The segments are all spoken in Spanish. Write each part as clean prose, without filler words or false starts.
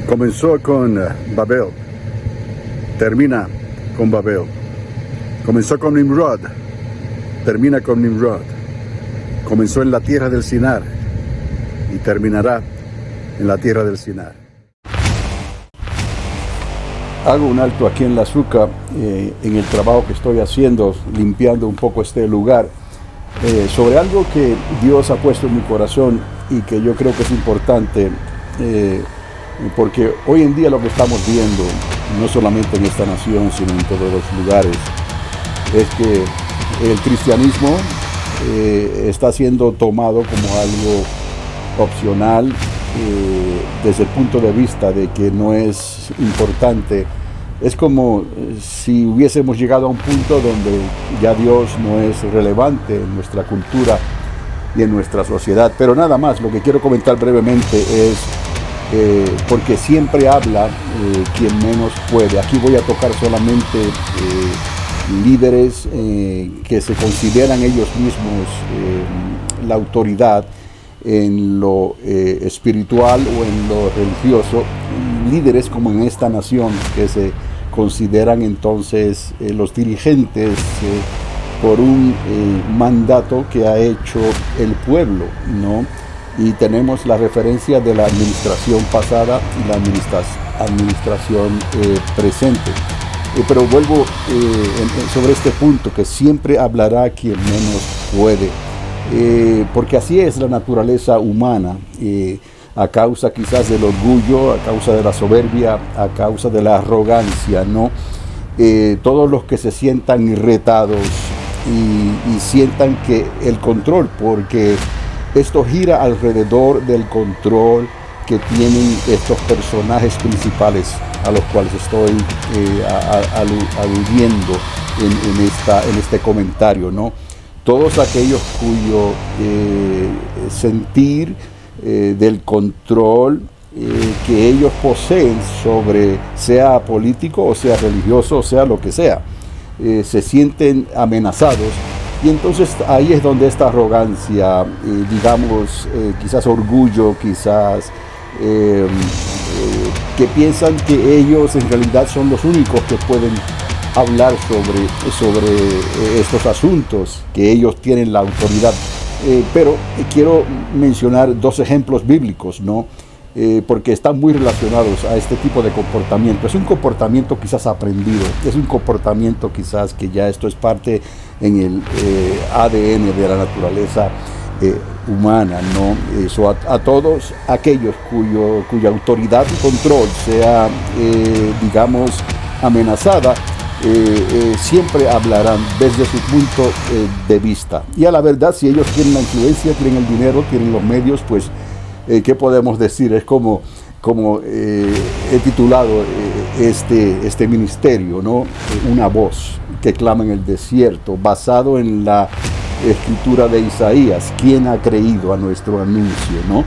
Comenzó con Babel, termina con Babel. Comenzó con Nimrod, termina con Nimrod. Comenzó en la tierra del Sinar y terminará en la tierra del Sinar. Hago un alto aquí en la Azúcar, en el trabajo que estoy haciendo, limpiando un poco este lugar, sobre algo que Dios ha puesto en mi corazón y que yo creo que es importante, porque hoy en día lo que estamos viendo, no solamente en esta nación, sino en todos los lugares, es que el cristianismo está siendo tomado como algo opcional, desde el punto de vista de que no es importante. Es como si hubiésemos llegado a un punto donde ya Dios no es relevante en nuestra cultura y en nuestra sociedad. Pero nada más, lo que quiero comentar brevemente es, porque siempre habla quien menos puede. Aquí voy a tocar solamente líderes que se consideran ellos mismos la autoridad en lo espiritual o en lo religioso, líderes como en esta nación que se consideran entonces los dirigentes por un mandato que ha hecho el pueblo, ¿no? Y tenemos la referencia de la administración pasada y la administración presente. Pero vuelvo sobre este punto, que siempre hablará quien menos puede. Porque así es la naturaleza humana, a causa quizás del orgullo, a causa de la soberbia, a causa de la arrogancia, ¿no? Todos los que se sientan irritados y sientan que el control, porque esto gira alrededor del control que tienen estos personajes principales a los cuales estoy aludiendo en este comentario, ¿no? Todos aquellos cuyo sentir del control que ellos poseen sobre, sea político o sea religioso o sea lo que sea, se sienten amenazados, y entonces ahí es donde esta arrogancia, digamos, quizás orgullo, quizás que piensan que ellos en realidad son los únicos que pueden hablar sobre estos asuntos, que ellos tienen la autoridad. Pero quiero mencionar dos ejemplos bíblicos, ¿no? Porque están muy relacionados a este tipo de comportamiento. Es un comportamiento quizás aprendido, es un comportamiento quizás que ya esto es parte en el ADN de la naturaleza humana, ¿no? Eso a todos aquellos cuya autoridad y control sea, digamos, amenazada, siempre hablarán desde su punto de vista. Y a la verdad, si ellos tienen la influencia, tienen el dinero, tienen los medios, pues, ¿qué podemos decir? Es como he titulado este ministerio, ¿no? Una voz que clama en el desierto, basado en la escritura de Isaías. ¿Quién ha creído a nuestro anuncio, no?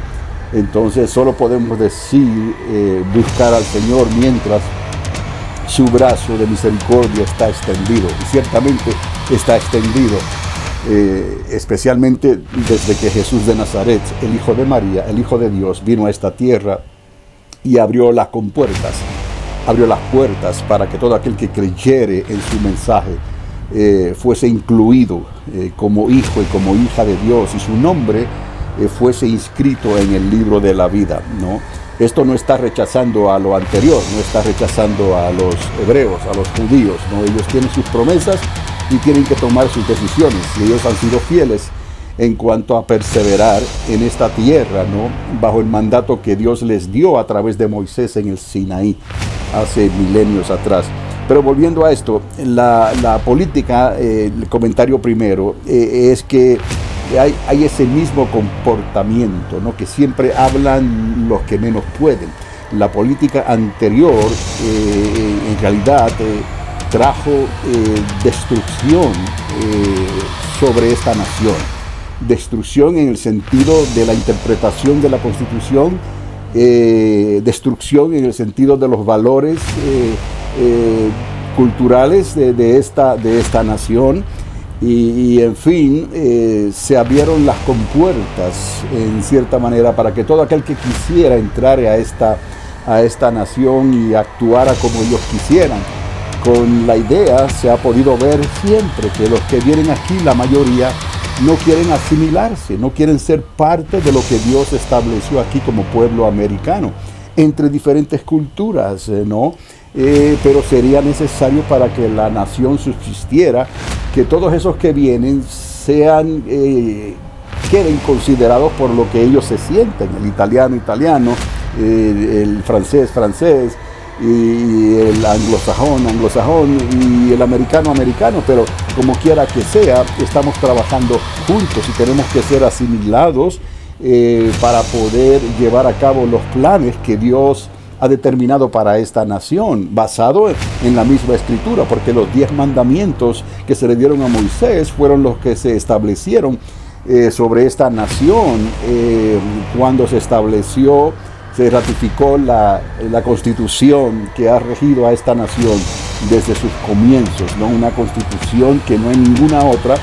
Entonces solo podemos decir, buscar al Señor mientras su brazo de misericordia está extendido, y ciertamente está extendido, especialmente desde que Jesús de Nazaret, el Hijo de María, el Hijo de Dios, vino a esta tierra y abrió las compuertas, abrió las puertas para que todo aquel que creyere en su mensaje fuese incluido como hijo y como hija de Dios, y su nombre fuese inscrito en el libro de la vida, ¿no? Esto no está rechazando a lo anterior, no está rechazando a los hebreos, a los judíos, ¿no? Ellos tienen sus promesas y tienen que tomar sus decisiones, y ellos han sido fieles en cuanto a perseverar en esta tierra, ¿no? Bajo el mandato que Dios les dio a través de Moisés en el Sinaí hace milenios atrás. Pero volviendo a esto, la política, el comentario primero, es que hay ese mismo comportamiento, ¿no? Que siempre hablan los que menos pueden. La política anterior, en realidad, trajo destrucción sobre esta nación. Destrucción en el sentido de la interpretación de la Constitución, destrucción en el sentido de los valores culturales de esta nación. Y en fin, se abrieron las compuertas en cierta manera para que todo aquel que quisiera entrar a a esta nación y actuara como ellos quisieran. Con la idea se ha podido ver siempre que los que vienen aquí, la mayoría, no quieren asimilarse, no quieren ser parte de lo que Dios estableció aquí como pueblo americano, entre diferentes culturas, ¿no? Pero sería necesario para que la nación subsistiera, que todos esos que vienen queden considerados por lo que ellos se sienten, el italiano, italiano, el francés, francés, y el anglosajón y el americano, pero como quiera que sea, estamos trabajando juntos y tenemos que ser asimilados para poder llevar a cabo los planes que Dios ha determinado para esta nación, basado en la misma escritura, porque los 10 mandamientos que se le dieron a Moisés fueron los que se establecieron sobre esta nación cuando se ratificó la constitución que ha regido a esta nación desde sus comienzos, ¿no? Una constitución que no hay ninguna otra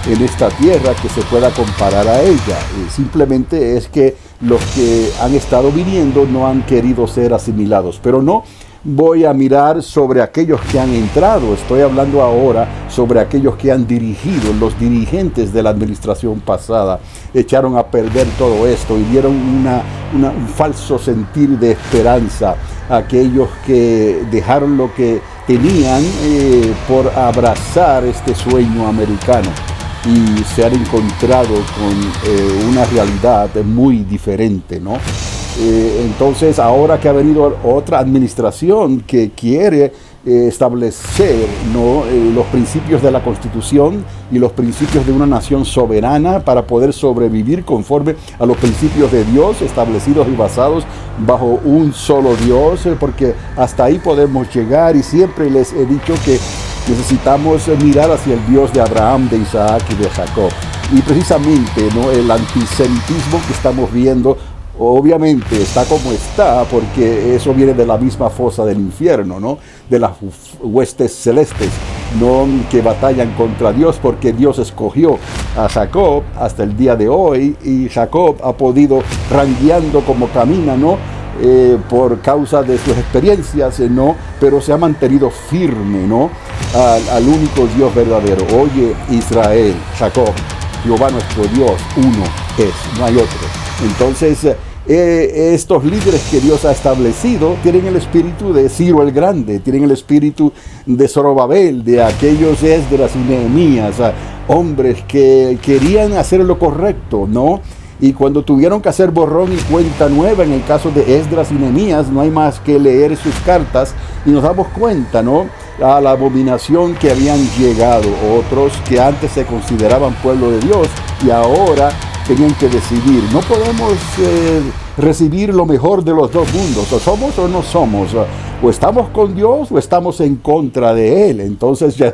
en esta tierra que se pueda comparar a ella. Simplemente es que los que han estado viniendo no han querido ser asimilados, pero no voy a mirar sobre aquellos que han entrado, estoy hablando ahora sobre aquellos que han dirigido. Los dirigentes de la administración pasada echaron a perder todo esto y dieron un falso sentir de esperanza a aquellos que dejaron lo que tenían por abrazar este sueño americano y se han encontrado con una realidad muy diferente, ¿no? Entonces, ahora que ha venido otra administración que quiere establecer, ¿no?, los principios de la Constitución y los principios de una nación soberana para poder sobrevivir conforme a los principios de Dios establecidos y basados bajo un solo Dios, porque hasta ahí podemos llegar, y siempre les he dicho que necesitamos mirar hacia el Dios de Abraham, de Isaac y de Jacob. Y precisamente, ¿no?, el antisemitismo que estamos viendo obviamente está como está, porque eso viene de la misma fosa del infierno, ¿no?, de las huestes celestes, ¿no?, que batallan contra Dios, porque Dios escogió a Jacob hasta el día de hoy, y Jacob ha podido rangueando como camina, ¿no?, por causa de sus experiencias, ¿no?, pero se ha mantenido firme, ¿no?, al único Dios verdadero. Oye, Israel, Jacob, Jehová nuestro Dios, uno es, no hay otro. Entonces, estos líderes que Dios ha establecido tienen el espíritu de Ciro el Grande, tienen el espíritu de Zorobabel, de aquellos Esdras y Nehemías, hombres que querían hacer lo correcto, ¿no? Y cuando tuvieron que hacer borrón y cuenta nueva, en el caso de Esdras y Nehemías, no hay más que leer sus cartas y nos damos cuenta, ¿no?, a la abominación que habían llegado otros que antes se consideraban pueblo de Dios y ahora tenían que decidir. No podemos recibir lo mejor de los dos mundos, o somos o no somos, o estamos con Dios o estamos en contra de Él. Entonces ya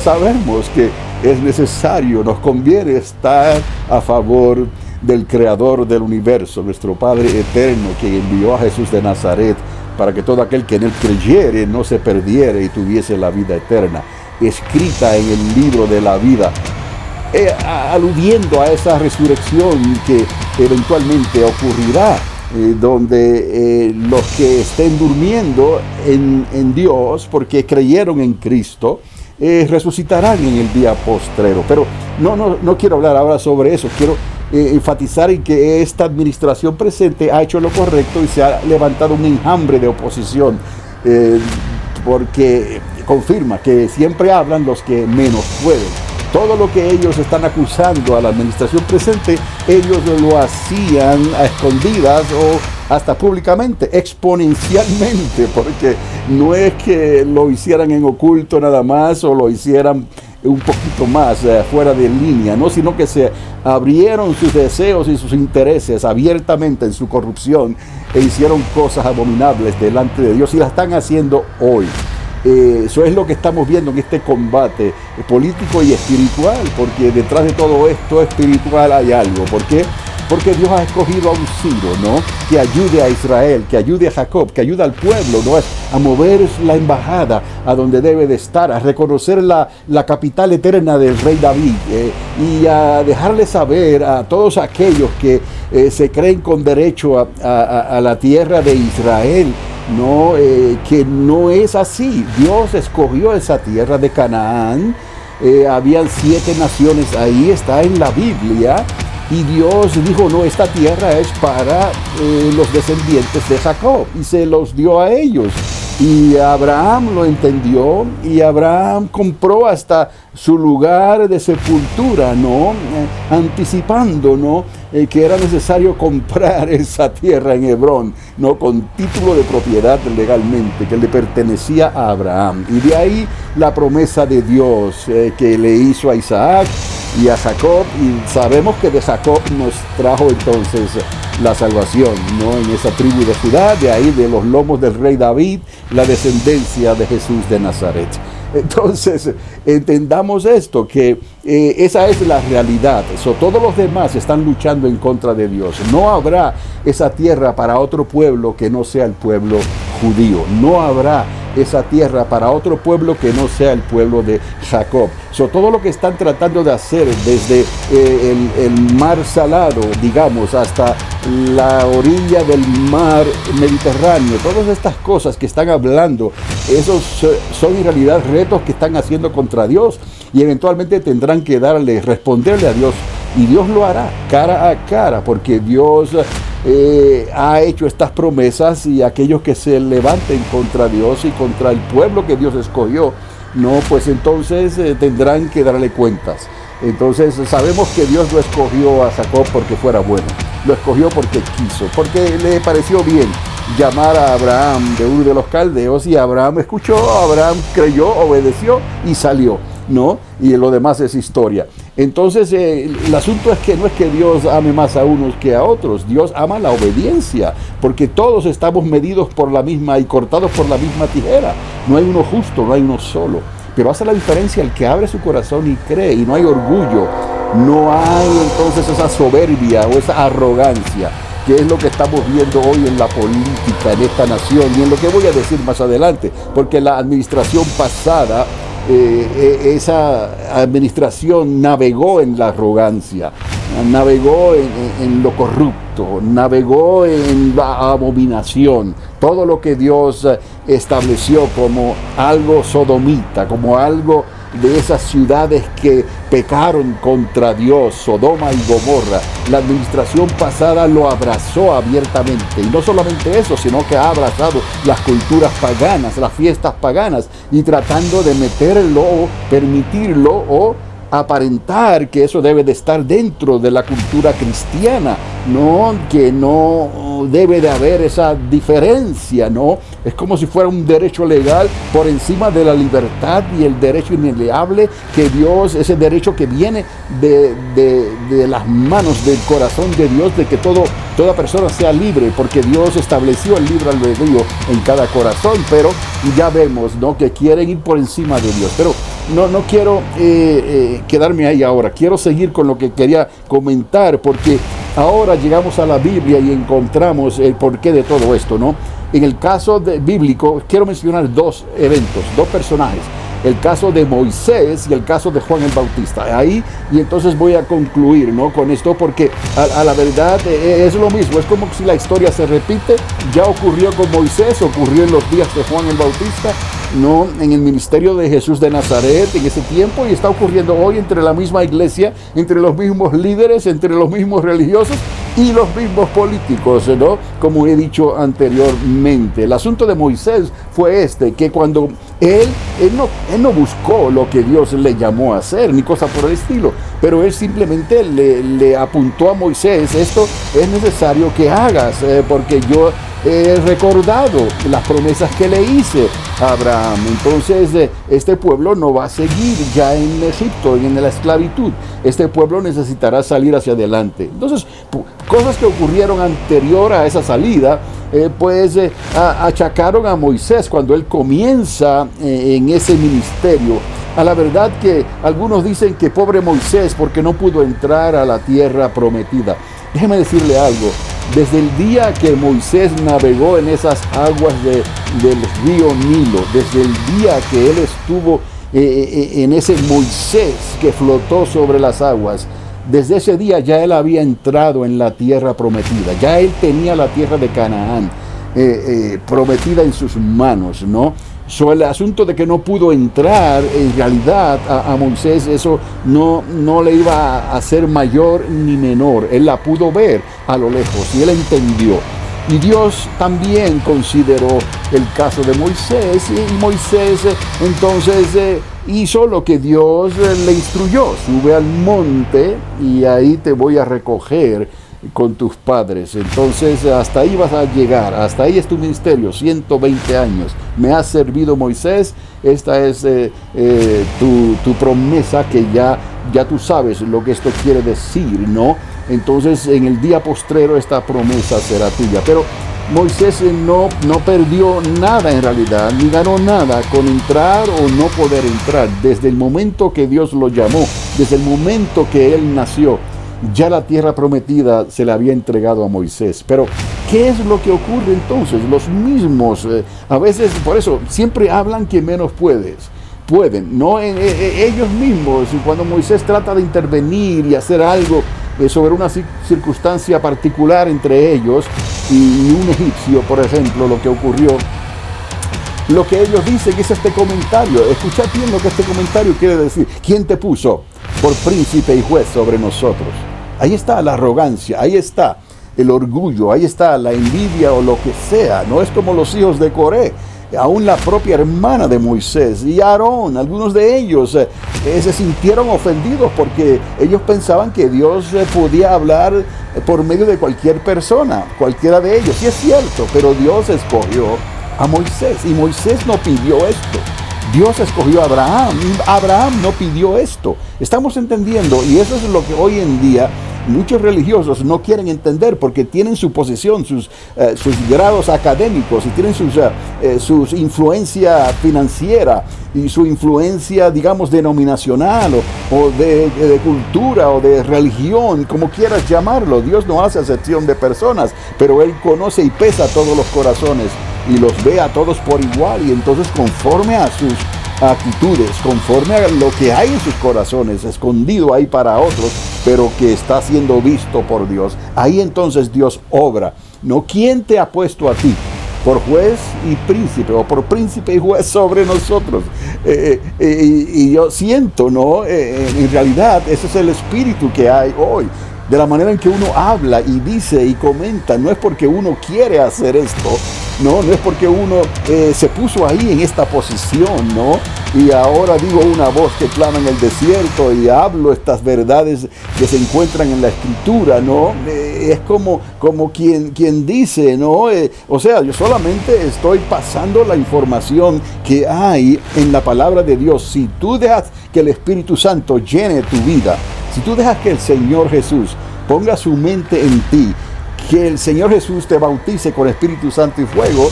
sabemos que es necesario, nos conviene estar a favor del Creador del universo, nuestro Padre eterno, que envió a Jesús de Nazaret para que todo aquel que en Él creyere no se perdiera y tuviese la vida eterna, escrita en el libro de la vida, aludiendo a esa resurrección que eventualmente ocurrirá, donde los que estén durmiendo en Dios porque creyeron en Cristo, resucitarán en el día postrero. Pero no quiero hablar ahora sobre eso. Quiero enfatizar en que esta administración presente ha hecho lo correcto y se ha levantado un enjambre de oposición, porque confirma que siempre hablan los que menos pueden. Todo lo que ellos están acusando a la administración presente, ellos lo hacían a escondidas o hasta públicamente, exponencialmente, porque no es que lo hicieran en oculto nada más o lo hicieran un poquito más fuera de línea, no, sino que se abrieron sus deseos y sus intereses abiertamente en su corrupción e hicieron cosas abominables delante de Dios y las están haciendo hoy. Eso es lo que estamos viendo en este combate político y espiritual, porque detrás de todo esto espiritual hay algo. ¿Por qué? porque Dios ha escogido a un Ciro, ¿no? Que ayude a Israel, que ayude a Jacob, que ayude al pueblo, ¿no? A mover la embajada a donde debe de estar, a reconocer la capital eterna del rey David, y a dejarle saber a todos aquellos que se creen con derecho a la tierra de Israel, no, que no es así. Dios escogió esa tierra de Canaán. Habían 7 naciones ahí, está en la Biblia, y Dios dijo, no, esta tierra es para los descendientes de Jacob, y se los dio a ellos. Y Abraham lo entendió, y Abraham compró hasta su lugar de sepultura, ¿no? Anticipando, ¿no? Que era necesario comprar esa tierra en Hebrón, ¿no? Con título de propiedad legalmente, que le pertenecía a Abraham. Y de ahí la promesa de Dios que le hizo a Isaac y a Jacob, y sabemos que de Jacob nos trajo entonces la salvación, ¿no? En esa tribu de Judá, de ahí de los lomos del rey David, la descendencia de Jesús de Nazaret. Entonces, entendamos esto, que esa es la realidad. Todos los demás están luchando en contra de Dios. No habrá esa tierra para otro pueblo que no sea el pueblo judío. No habrá esa tierra para otro pueblo que no sea el pueblo de Jacob. Todo lo que están tratando de hacer desde el mar Salado, digamos, hasta la orilla del mar Mediterráneo, todas estas cosas que están hablando, esos son en realidad retos que están haciendo contra Dios, y eventualmente tendrán que responderle a Dios, y Dios lo hará cara a cara, porque Dios ha hecho estas promesas, y aquellos que se levanten contra Dios y contra el pueblo que Dios escogió, no, pues entonces tendrán que darle cuentas. Entonces sabemos que Dios lo escogió a Jacob porque fuera bueno, lo escogió porque quiso, porque le pareció bien llamar a Abraham de Ur de los Caldeos, y Abraham escuchó, Abraham creyó, obedeció y salió, ¿no? Y lo demás es historia. Entonces el asunto es que no es que Dios ame más a unos que a otros, Dios ama la obediencia, porque todos estamos medidos por la misma y cortados por la misma tijera. No hay uno justo, no hay uno solo, pero hace la diferencia el que abre su corazón y cree, y no hay orgullo, no hay entonces esa soberbia o esa arrogancia, que es lo que estamos viendo hoy en la política, en esta nación, y en lo que voy a decir más adelante, porque la administración pasada, esa administración navegó en la arrogancia, navegó en lo corrupto, navegó en la abominación, todo lo que Dios estableció como algo sodomita, como algo de esas ciudades que pecaron contra Dios, Sodoma y Gomorra. La administración pasada lo abrazó abiertamente, y no solamente eso, sino que ha abrazado las culturas paganas, las fiestas paganas, y tratando de meterlo o permitirlo o aparentar que eso debe de estar dentro de la cultura cristiana, no, que no debe de haber esa diferencia, no, es como si fuera un derecho legal por encima de la libertad y el derecho inalienable que Dios, ese derecho que viene de las manos del corazón de Dios, de que toda persona sea libre, porque Dios estableció el libre albedrío en cada corazón, pero ya vemos, ¿no?, que quieren ir por encima de Dios. Pero no quiero quedarme ahí ahora, quiero seguir con lo que quería comentar, porque ahora llegamos a la Biblia y encontramos el porqué de todo esto, ¿no? En el caso bíblico, quiero mencionar 2 eventos, 2 personajes. El caso de Moisés y el caso de Juan el Bautista. Ahí, y entonces voy a concluir, ¿no?, con esto, porque a la verdad es lo mismo. Es como si la historia se repite. Ya ocurrió con Moisés, ocurrió en los días de Juan el Bautista, no en el ministerio de Jesús de Nazaret en ese tiempo, y está ocurriendo hoy entre la misma iglesia, entre los mismos líderes, entre los mismos religiosos y los mismos políticos, ¿no? Como he dicho anteriormente. El asunto de Moisés fue que cuando él no buscó lo que Dios le llamó a hacer, ni cosa por el estilo, pero él simplemente le apuntó a Moisés: esto es necesario que hagas, porque yo he recordado las promesas que le hice a Abraham. Entonces este pueblo no va a seguir ya en Egipto, en la esclavitud. Este pueblo necesitará salir hacia adelante. Entonces, cosas que ocurrieron anterior a esa salida, achacaron a Moisés cuando él comienza en ese ministerio. A la verdad que algunos dicen que pobre Moisés, porque no pudo entrar a la tierra prometida. déjeme decirle algo. Desde el día que Moisés navegó en esas aguas del río Nilo, desde el día que él estuvo en ese Moisés que flotó sobre las aguas, desde ese día ya él había entrado en la tierra prometida, ya él tenía la tierra de Canaán prometida en sus manos, ¿no? El asunto de que no pudo entrar, en realidad a Moisés eso no le iba a hacer mayor ni menor. Él la pudo ver a lo lejos y él entendió. Y Dios también consideró el caso de Moisés, y Moisés entonces hizo lo que Dios le instruyó: sube al monte y ahí te voy a recoger con tus padres. Entonces hasta ahí vas a llegar, hasta ahí es tu ministerio, 120 años. Me has servido, Moisés, esta es tu promesa, que ya tú sabes lo que esto quiere decir, ¿no? Entonces en el día postrero esta promesa será tuya. Pero Moisés no perdió nada en realidad, ni ganó nada con entrar o no poder entrar. Desde el momento que Dios lo llamó, desde el momento que él nació, ya la tierra prometida se le había entregado a Moisés. Pero ¿qué es lo que ocurre entonces? Los mismos, a veces, por eso, siempre hablan que menos pueden, ¿no? Ellos mismos, cuando Moisés trata de intervenir y hacer algo sobre una circunstancia particular entre ellos y un egipcio, por ejemplo, lo que ocurrió, lo que ellos dicen es este comentario. Escuchad bien lo que este comentario quiere decir: ¿quién te puso por príncipe y juez sobre nosotros? Ahí está la arrogancia, ahí está el orgullo, ahí está la envidia o lo que sea. No es como los hijos de Coré, aún la propia hermana de Moisés y Aarón, algunos de ellos se sintieron ofendidos porque ellos pensaban que Dios podía hablar por medio de cualquier persona, cualquiera de ellos. Y es cierto, pero Dios escogió a Moisés, y Moisés no pidió esto. Dios escogió a Abraham, y Abraham no pidió esto. Estamos entendiendo, y eso es lo que hoy en día muchos religiosos no quieren entender, porque tienen su posición, sus grados académicos, y tienen su influencia financiera y su influencia, digamos, denominacional o de cultura o de religión, como quieras llamarlo. Dios no hace acepción de personas, pero Él conoce y pesa todos los corazones y los ve a todos por igual, y entonces conforme a sus actitudes, conforme a lo que hay en sus corazones, escondido ahí para otros, pero que está siendo visto por Dios, ahí entonces Dios obra. ¿No? ¿Quién te ha puesto a ti por juez y príncipe, o por príncipe y juez sobre nosotros? Y yo siento, ¿no? En realidad ese es el espíritu que hay hoy. De la manera en que uno habla y dice y comenta, no es porque uno quiere hacer esto, no es porque uno se puso ahí en esta posición, ¿no? Y ahora digo una voz que clama en el desierto y hablo estas verdades que se encuentran en la Escritura, ¿no? Es como quien dice, ¿no? O sea, yo solamente estoy pasando la información que hay en la palabra de Dios. Si tú dejas que el Espíritu Santo llene tu vida, si tú dejas que el Señor Jesús ponga su mente en ti, que el Señor Jesús te bautice con Espíritu Santo y fuego,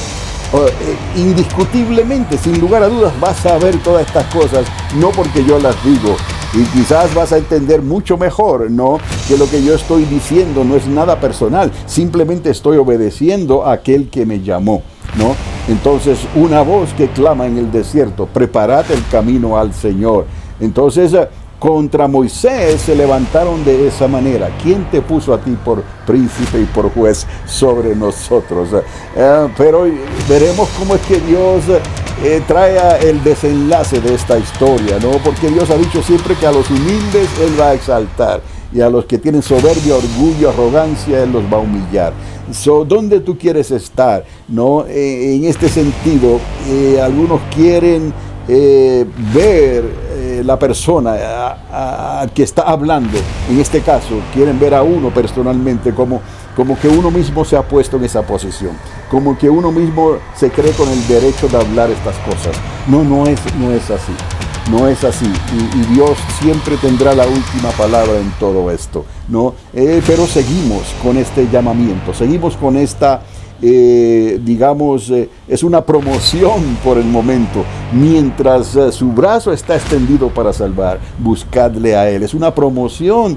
indiscutiblemente, sin lugar a dudas, vas a ver todas estas cosas, no porque yo las digo, y quizás vas a entender mucho mejor, ¿no? Que lo que yo estoy diciendo no es nada personal, simplemente estoy obedeciendo a aquel que me llamó, ¿no? Entonces, una voz que clama en el desierto: preparad el camino al Señor. Entonces, contra Moisés se levantaron de esa manera: ¿quién te puso a ti por príncipe y por juez sobre nosotros? Pero veremos cómo es que Dios trae el desenlace de esta historia, ¿no? Porque Dios ha dicho siempre que a los humildes Él va a exaltar, y a los que tienen soberbia, orgullo, arrogancia, Él los va a humillar. ¿Dónde tú quieres estar, no? En este sentido, algunos quieren ver la persona que está hablando, en este caso quieren ver a uno personalmente como que uno mismo se ha puesto en esa posición, como que uno mismo se cree con el derecho de hablar estas cosas. No es así, no es así, y Dios siempre tendrá la última palabra en todo esto, ¿no? Pero seguimos con este llamamiento, seguimos con esta es una promoción por el momento. Mientras su brazo está extendido para salvar, buscadle a Él. Es una promoción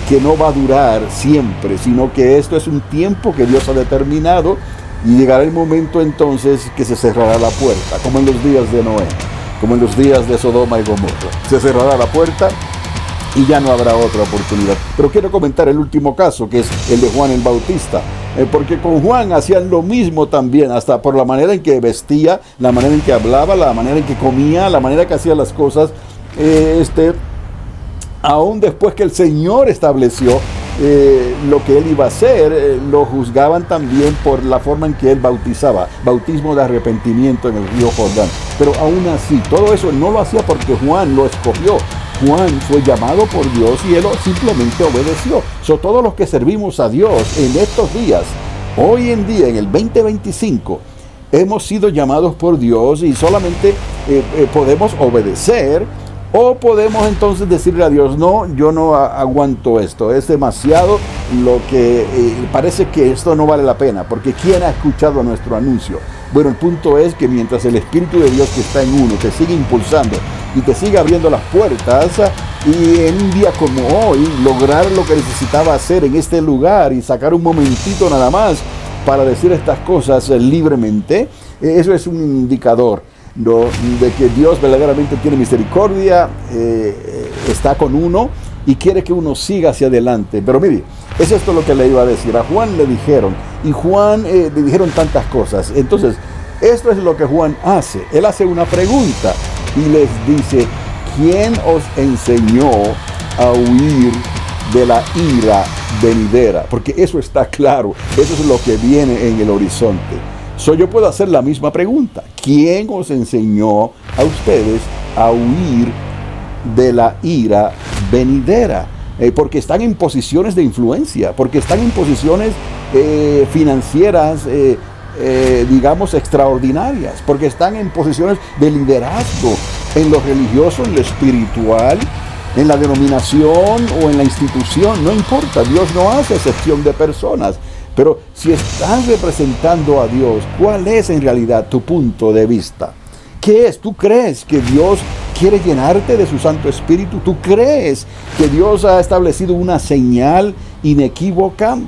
que no va a durar siempre, sino que esto es un tiempo que Dios ha determinado, y llegará el momento entonces que se cerrará la puerta, como en los días de Noé, como en los días de Sodoma y Gomorra. Se cerrará la puerta y ya no habrá otra oportunidad. Pero quiero comentar el último caso, que es el de Juan el Bautista, porque con Juan hacían lo mismo también, hasta por la manera en que vestía, la manera en que hablaba, la manera en que comía, la manera que hacía las cosas. Aún después que el Señor estableció lo que él iba a hacer, lo juzgaban también por la forma en que él bautizaba, bautismo de arrepentimiento en el río Jordán. Pero aún así, todo eso no lo hacía porque Juan lo escogió. Juan fue llamado por Dios y él simplemente obedeció. Todos los que servimos a Dios en estos días, hoy en día, en el 2025, hemos sido llamados por Dios y solamente podemos obedecer. O podemos entonces decirle a Dios, no, yo no aguanto esto, es demasiado lo que parece que esto no vale la pena, porque ¿quién ha escuchado nuestro anuncio? Bueno, el punto es que mientras el Espíritu de Dios que está en uno te sigue impulsando y te sigue abriendo las puertas, y en un día como hoy lograr lo que necesitaba hacer en este lugar y sacar un momentito nada más para decir estas cosas libremente, eso es un indicador de que Dios verdaderamente tiene misericordia, está con uno y quiere que uno siga hacia adelante. Pero mire, es esto lo que le iba a decir. A Juan le dijeron, y Juan le dijeron tantas cosas. Entonces, esto es lo que Juan hace. Él hace una pregunta y les dice, ¿quién os enseñó a huir de la ira venidera? Porque eso está claro, eso es lo que viene en el horizonte. Yo puedo hacer la misma pregunta. ¿Quién os enseñó a ustedes a huir de la ira venidera? Porque están en posiciones de influencia, porque están en posiciones financieras, digamos, extraordinarias, porque están en posiciones de liderazgo en lo religioso, en lo espiritual, en la denominación o en la institución. No importa, Dios no hace excepción de personas. Pero si estás representando a Dios, ¿cuál es en realidad tu punto de vista? ¿Qué es? ¿Tú crees que Dios quiere llenarte de su Santo Espíritu? ¿Tú crees que Dios ha establecido una señal inequívoca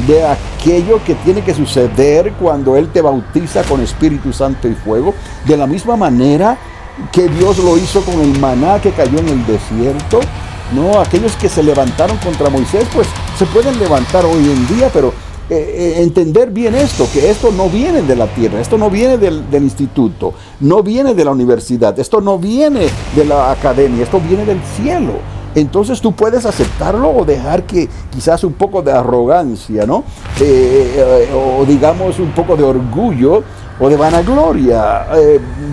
de aquello que tiene que suceder cuando Él te bautiza con Espíritu Santo y fuego? De la misma manera que Dios lo hizo con el maná que cayó en el desierto. No, aquellos que se levantaron contra Moisés, pues se pueden levantar hoy en día, pero entender bien esto, que esto no viene de la tierra, esto no viene del instituto, no viene de la universidad, esto no viene de la academia, esto viene del cielo. Entonces tú puedes aceptarlo o dejar que quizás un poco de arrogancia, ¿no? O digamos un poco de orgullo o de vanagloria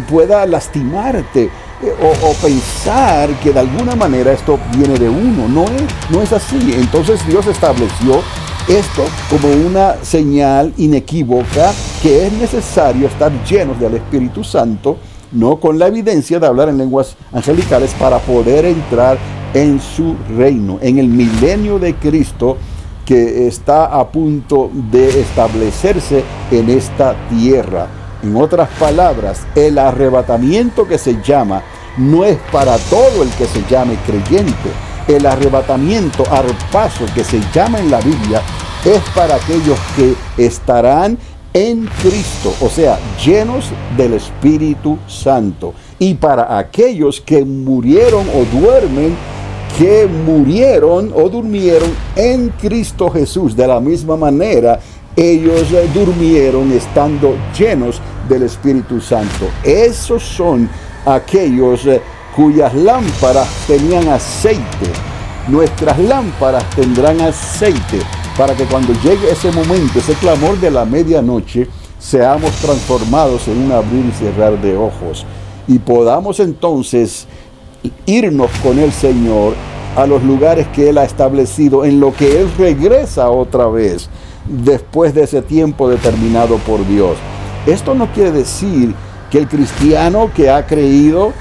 pueda lastimarte. O pensar que de alguna manera esto viene de uno. No es así. Entonces Dios estableció esto como una señal inequívoca que es necesario estar llenos del Espíritu Santo, no con la evidencia de hablar en lenguas angelicales, para poder entrar en su reino, en el milenio de Cristo que está a punto de establecerse en esta tierra. En otras palabras, el arrebatamiento que se llama no es para todo el que se llame creyente. El arrebatamiento, arpazo, que se llama en la Biblia, es para aquellos que estarán en Cristo, o sea, llenos del Espíritu Santo. Y para aquellos que murieron o duermen, que murieron o durmieron en Cristo Jesús. De la misma manera, ellos durmieron estando llenos del Espíritu Santo. Esos son aquellos cuyas lámparas tenían aceite. Nuestras lámparas tendrán aceite para que cuando llegue ese momento, ese clamor de la medianoche, seamos transformados en un abrir y cerrar de ojos y podamos entonces irnos con el Señor a los lugares que Él ha establecido, en lo que Él regresa otra vez después de ese tiempo determinado por Dios. Esto no quiere decir que el cristiano que ha creído,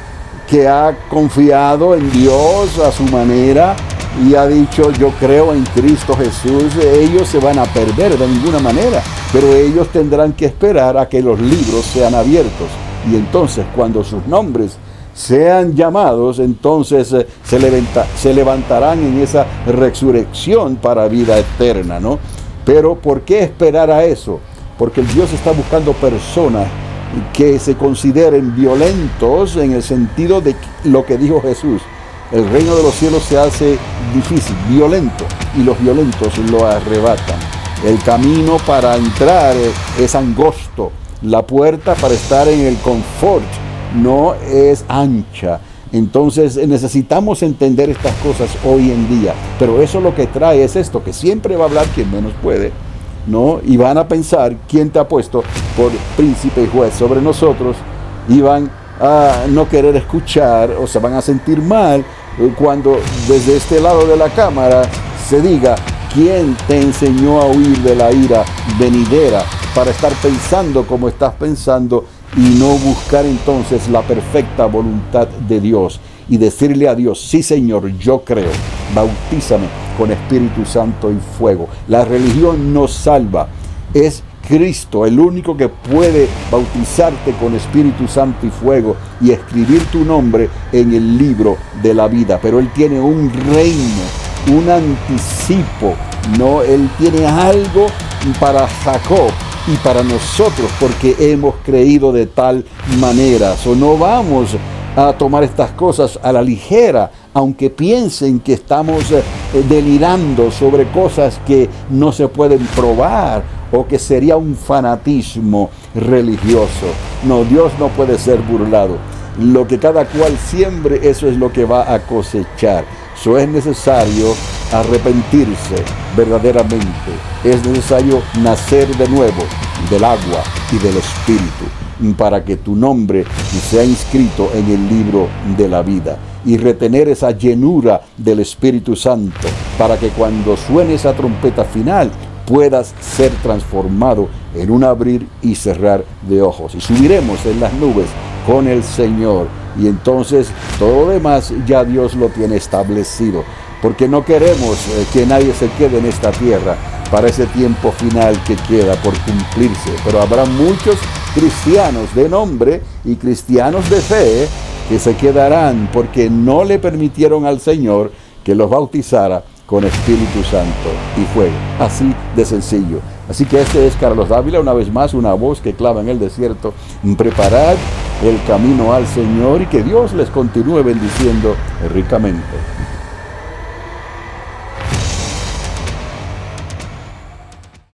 que ha confiado en Dios a su manera, y ha dicho, yo creo en Cristo Jesús, ellos se van a perder de ninguna manera, pero ellos tendrán que esperar a que los libros sean abiertos. Y entonces, cuando sus nombres sean llamados, entonces se levantarán en esa resurrección para vida eterna, ¿no? Pero ¿por qué esperar a eso? Porque Dios está buscando personas que se consideren violentos en el sentido de lo que dijo Jesús. El reino de los cielos se hace difícil, violento, y los violentos lo arrebatan. El camino para entrar es angosto. La puerta para estar en el confort no es ancha. Entonces necesitamos entender estas cosas hoy en día. Pero eso lo que trae es esto, que siempre va a hablar quien menos puede, ¿no? Y van a pensar quién te ha puesto por príncipe y juez sobre nosotros, y van a no querer escuchar o se van a sentir mal cuando desde este lado de la cámara se diga, ¿quién te enseñó a huir de la ira venidera para estar pensando como estás pensando y no buscar entonces la perfecta voluntad de Dios y decirle a Dios, sí Señor, yo creo, bautízame con Espíritu Santo y fuego? La religión no salva, es Cristo el único que puede bautizarte con Espíritu Santo y fuego y escribir tu nombre en el libro de la vida. Pero Él tiene un reino, un anticipo, ¿no? Él tiene algo para Jacob y para nosotros, porque hemos creído de tal manera. No vamos a tomar estas cosas a la ligera, aunque piensen que estamos delirando sobre cosas que no se pueden probar o que sería un fanatismo religioso. No, Dios no puede ser burlado. Lo que cada cual siembre, eso es lo que va a cosechar. Eso es necesario arrepentirse verdaderamente. Es necesario nacer de nuevo del agua y del Espíritu para que tu nombre sea inscrito en el libro de la vida y retener esa llenura del Espíritu Santo para que cuando suene esa trompeta final puedas ser transformado en un abrir y cerrar de ojos. Y subiremos en las nubes con el Señor. Y entonces todo lo demás ya Dios lo tiene establecido. Porque no queremos que nadie se quede en esta tierra para ese tiempo final que queda por cumplirse. Pero habrá muchos cristianos de nombre y cristianos de fe que se quedarán porque no le permitieron al Señor que los bautizara con Espíritu Santo y fuego. Así de sencillo. Así que este es Carlos Dávila, una vez más, una voz que clama en el desierto. Preparad el camino al Señor y que Dios les continúe bendiciendo ricamente.